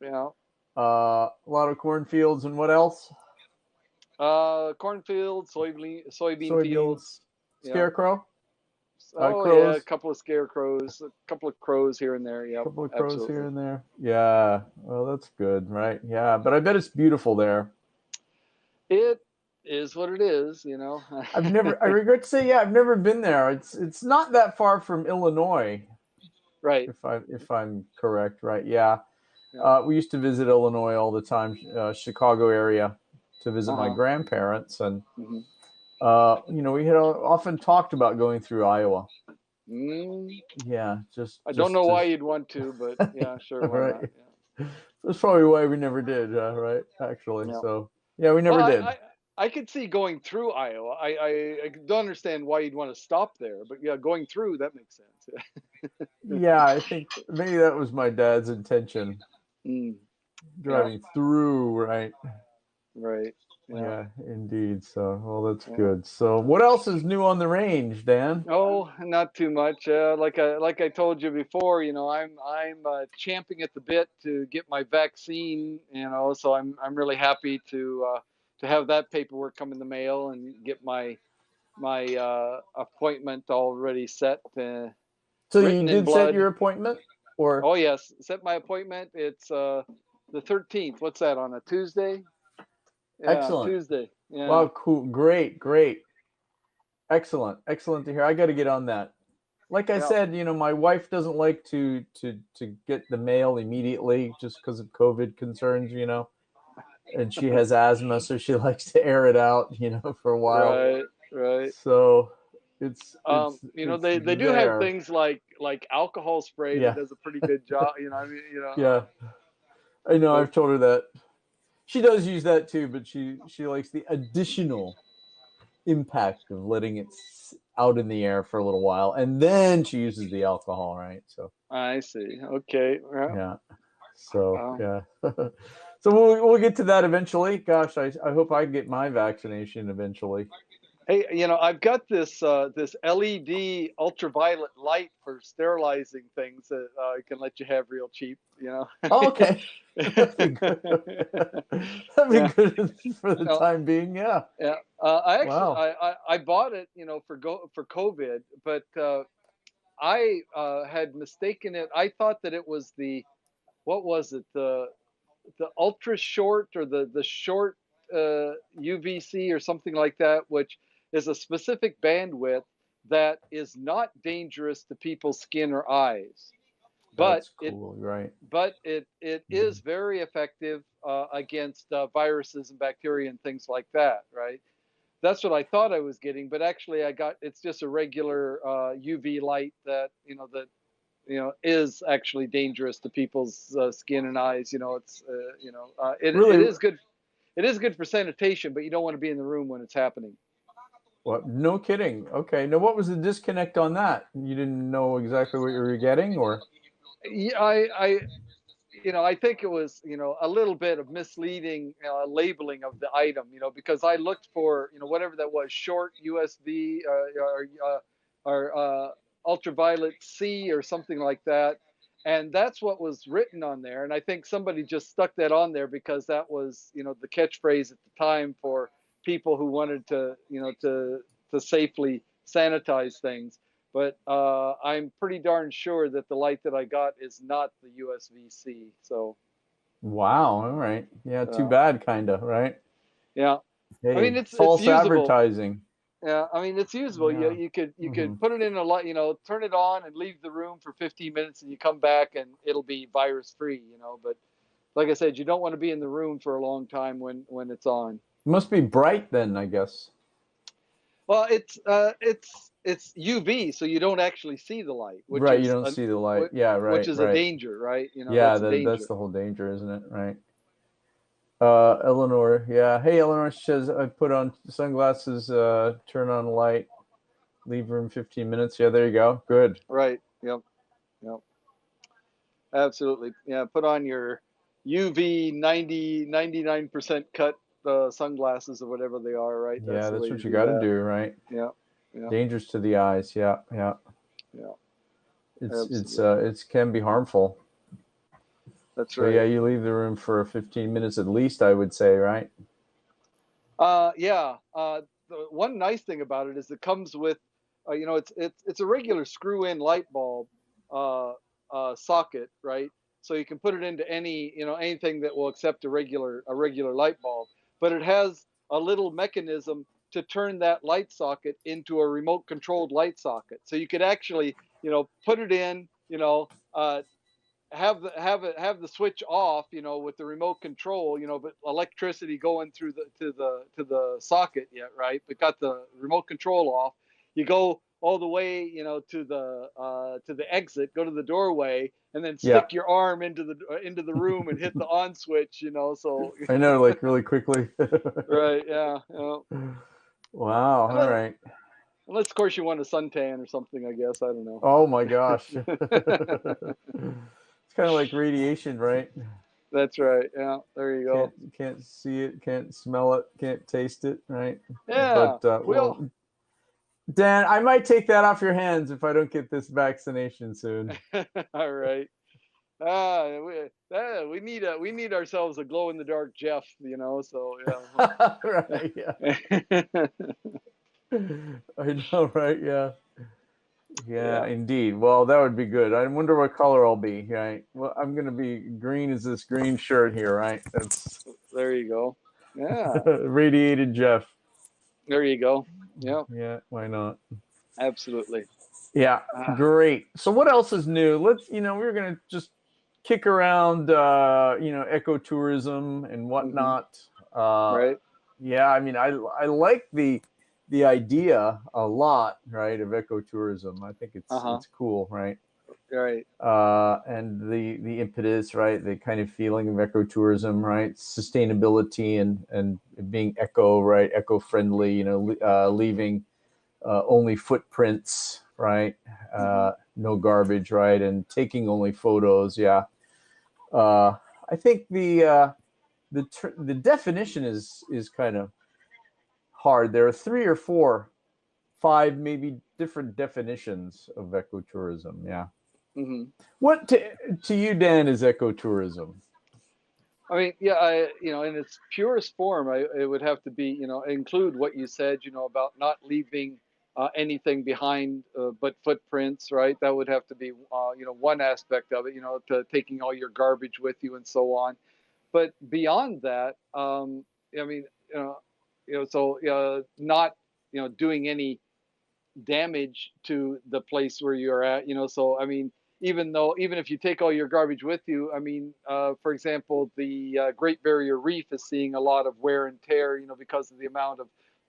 Yeah. A lot of cornfields and what else? Cornfields, soybean Soybeans, fields. Yeah. scarecrow, Oh yeah, a crows, couple of scarecrows, a couple of crows here and there. a Yep, couple of crows here absolutely. and there. Yeah, well, that's good, right? Yeah, but I bet it's beautiful there. It is what it is, you know. I regret to say, yeah, I've never been there. It's not that far from Illinois, Right. if I'm correct, right? Yeah, Yeah. we used to visit Illinois all the time, Chicago area, to visit my Uh-huh. grandparents, and Hmm. we had often talked about going through Iowa. Mm, Yeah, I don't just know to why you'd want to, but yeah, sure, why right. not? That's probably why we never did, right? Actually, Yeah. Yeah. so yeah, we Well, never did. I could see going through Iowa. I don't understand why you'd want to stop there, but yeah, going through that makes sense. Yeah, I think maybe that was my dad's intention, Mm, yeah. driving through, right? Right. Yeah. Yeah, indeed. So, well, that's Yeah. good. So, what else is new on the range, Dan? Oh, not too much. Like I told you before, I'm champing at the bit to get my vaccine. So I'm really happy to have that paperwork come in the mail and get my appointment already set, So, you written in did set blood. your appointment, or Oh yes, set my appointment. It's the 13th. What's that, on a Tuesday? Yeah, excellent. Tuesday. Yeah. Wow, cool, great, great, excellent, excellent to hear. I got to get on that. Like I Yeah. said, my wife doesn't like to get the mail immediately just because of COVID concerns, and she has asthma, so she likes to air it out, for a while. Right. Right. So it's it's it's They do have there. things like alcohol spray that Yeah, does a pretty good job. yeah. I know. But I've told her that. She does use that too, but she likes the additional impact of letting it out in the air for a little while, and then she uses the alcohol, right? So I see. Okay. Well, yeah. So um, yeah. So we'll get to that eventually. Gosh, I hope I get my vaccination eventually. hey, I've got this LED ultraviolet light for sterilizing things that I can let you have real cheap. Oh, okay. That'd be good. That'd be Yeah. good for the No, time being. Yeah. yeah. I actually Wow. I bought it, for COVID, but I had mistaken it. I thought that it was the what was it, the ultra short, or the short UVC or something like that, which is a specific bandwidth that is not dangerous to people's skin or eyes, but That's it cool. Right. it is very effective against viruses and bacteria and things like that, right? That's what I thought I was getting, but actually it's just a regular UV light that is actually dangerous to people's skin and eyes. It Really. is good. It is good for sanitation, but you don't want to be in the room when it's happening. What? No kidding. Okay. Now, what was the disconnect on that? You didn't know exactly what you were getting, or? Yeah, I think it was, a little bit of misleading labeling of the item, because I looked for, whatever that was, short USB, or ultraviolet C or something like that. And that's what was written on there. And I think somebody just stuck that on there because that was, the catchphrase at the time for people who wanted to safely sanitize things. But I'm pretty darn sure that the light that I got is not the USB-C. So Wow. All right. Yeah. Too uh, bad, kind of. Right. yeah, I mean Hey, it's false usable. advertising. Yeah, I mean it's usable. You Yeah. you could you Hmm. could put it in a light, turn it on and leave the room for 15 minutes, and you come back and it'll be virus free. But like I said, you don't want to be in the room for a long time when it's on. Must be bright then, I guess. Well, it's UV, so you don't actually see the light, which Right. You is don't see the light. Yeah. which Right. is a Right. danger, right? Yeah. That's a That's danger. the whole danger, isn't it? Right. Eleanor. Yeah. Hey, Eleanor says I put on sunglasses. Turn on light. Leave room 15 minutes. Yeah. There you go. Good. Right. Yep. Yep. Absolutely. Yeah. Put on your UV 99% cut sunglasses or whatever they are. Right. That's Yeah. the That's way to what you do got to that. do. Right. Yeah. Yeah. Dangerous to the eyes. Yeah. Yeah. Yeah. It's Absolutely. it can be harmful. That's So right. yeah, you leave the room for 15 minutes at least, I would say, right? Yeah. The one nice thing about it is it comes with, it's a regular screw-in light bulb uh, socket, right? So you can put it into anything that will accept a regular light bulb, but it has a little mechanism to turn that light socket into a remote controlled light socket. So you could actually, put it in, have the switch off, with the remote control, but electricity going through the socket yet, right? But got the remote control off. You go all the way, to the exit, go to the doorway, and then Yeah, stick your arm into the room and hit the on switch, So I know, like really quickly. right, yeah, yeah. Wow, all Unless, right. unless of course you want a suntan or something, I guess. I don't know. Oh my gosh. It's kind of like radiation, right? That's right. Yeah, there you go. Can't see it, can't smell it, can't taste it, right? Yeah. But Well, well, Dan, I might take that off your hands if I don't get this vaccination soon. all right. We need ourselves a glow in the dark Jeff, So Right, yeah. yeah. I know, right? Yeah. Yeah, Yeah. indeed. Well, that would be good. I wonder what color I'll be, right? Well, I'm gonna be green as this green shirt here, right? That's There you go. Yeah. radiated Jeff. There you go. Yeah. Yeah, why not? Absolutely. Yeah, Ah, great. So what else is new? We're gonna just kick around, ecotourism and hmm. whatnot. Uh, Right. yeah, I mean, I like the idea a lot, right, of ecotourism. I think Uh it's huh. it's cool, right? Right. And the impetus, right, the kind of feeling of ecotourism, right, sustainability and being right, eco friendly, leaving only footprints, right, Hmm. no garbage, right, and taking only photos. Yeah, I think the definition is kind of hard. There are three or four, five maybe different definitions of ecotourism. Yeah. Hmm. What to you, Dan, is ecotourism? I mean, yeah, in its purest form, it would have to be, include what you said, about not leaving anything behind but footprints, right? That would have to be, one aspect of it, to taking all your garbage with you and so on. But beyond that, I mean, so not, doing any damage to the place where you're at, so I mean, even if you take all your garbage with you, I mean, for example, the Great Barrier Reef is seeing a lot of wear and tear, because of the amount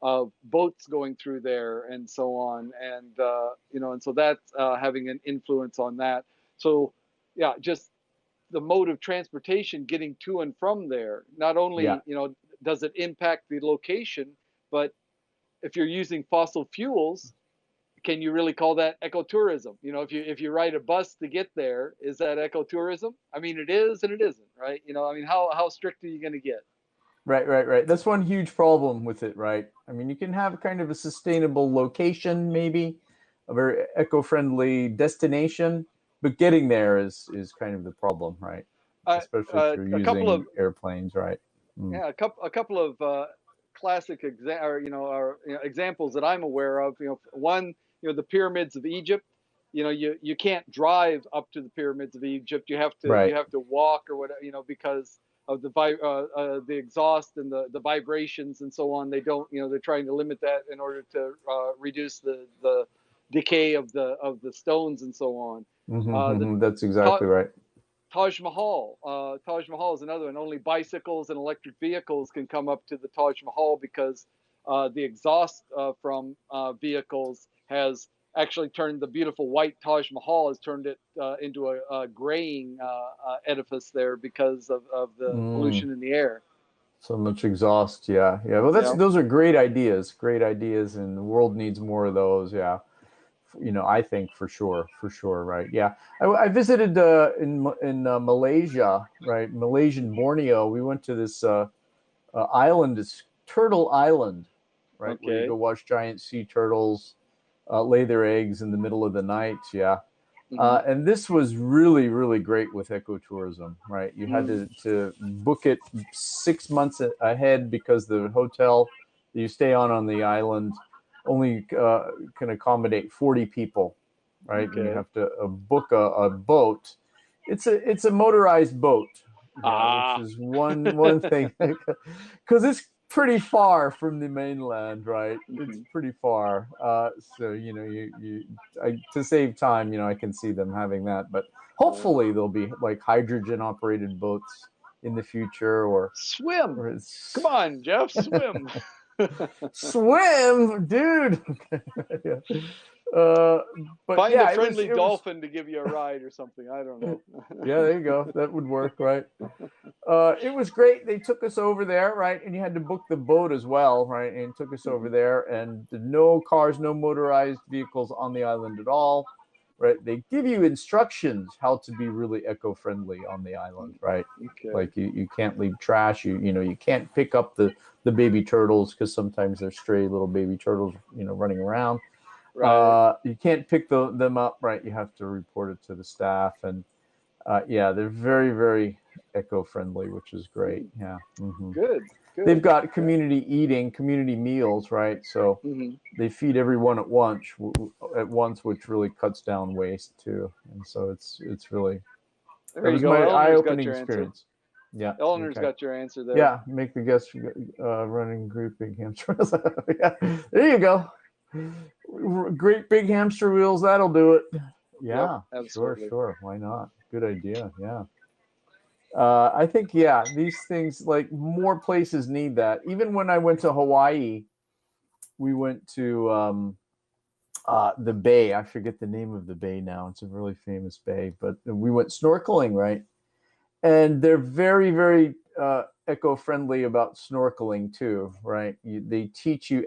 of boats going through there and so on, and so that's having an influence on that. So yeah, just the mode of transportation getting to and from there, not Yeah. only does it impact the location, but if you're using fossil fuels, can you really call that ecotourism? If you ride a bus to get there, is that ecotourism? I mean, it is and it isn't, right? I mean, how strict are you going to get? Right, right, right. That's one huge problem with it, right? I mean, you can have kind of a sustainable location, maybe a very eco-friendly destination, but getting there is kind of the problem, right? Uh, Especially if you're a couple using of airplanes, right? Mm. Yeah, a couple of classic examples that I'm aware of. One, the pyramids of Egypt. You can't drive up to the pyramids of Egypt. You have to Right. you have to walk or whatever. Because of the exhaust and the vibrations and so on. They don't. They're trying to limit that in order to reduce the decay of the stones and so on. Mm-hmm, The mm-hmm. That's exactly right. Taj Mahal. Taj Mahal is another one. Only bicycles and electric vehicles can come up to the Taj Mahal because the exhaust from vehicles has actually turned the beautiful white Taj Mahal has turned it into a graying edifice there because of the Mm. pollution in the air. So much exhaust. Yeah, yeah. Well, Yeah. those are great ideas, and the world needs more of those. Yeah. I think for sure, right? Yeah, I visited in Malaysia, right? Malaysian Borneo. We went to this island, this Turtle Island, right, where you go Okay. watch giant sea turtles lay their eggs in the middle of the night. Yeah, Hmm. And this was really, really great with ecotourism, right? You had Mm. to book it 6 months ahead because the hotel that you stay on the island only can accommodate 40 people, right? And you Okay. have to book a boat. It's a motorized boat, yeah, which Ah. is one thing because it's pretty far from the mainland, right? It's Hmm. pretty far. So to save time, I can see them having that. But hopefully there'll be like hydrogen operated boats in the future, Swim. or Come it's on, Jeff, swim. swim, dude. Yeah. Uh, but Find a yeah, it was friendly it was dolphin to give you a ride or something. I don't know. yeah, there you go. That would work, right? It was great. They took us over there, right? And you had to book the boat as well, right? And took us over Hmm. there, and no cars, no motorized vehicles on the island at all, right? They give you instructions how to be really eco-friendly on the island, right? Okay. Like you can't leave trash. You can't pick up the baby turtles because sometimes there's stray little baby turtles, running around. Right. You can't pick them up, right? You have to report it to the staff, and yeah, they're very, very eco-friendly, which is great. Mm. Yeah. Good. They've Good. got Okay. community eating, community meals, right? So Hmm. they feed everyone at once, which really cuts down waste too. And so it's really There that you was go. my Eleanor's got eye-opening your answer. experience. Yeah. Eleanor's Okay. got your answer there. Yeah. Make the guests running great big hamster wheels. Yeah. There you go. Great big hamster wheels. That'll do it. Yep. Yeah. Sure. Absolutely. Sure. Why not? Good idea. Yeah. I think, yeah, these things, like, more places need that. Even when I went to Hawaii, we went to the bay. I forget the name of the bay now. It's a really famous bay, but we went snorkeling, right? And they're very, very eco-friendly about snorkeling too, right? They teach you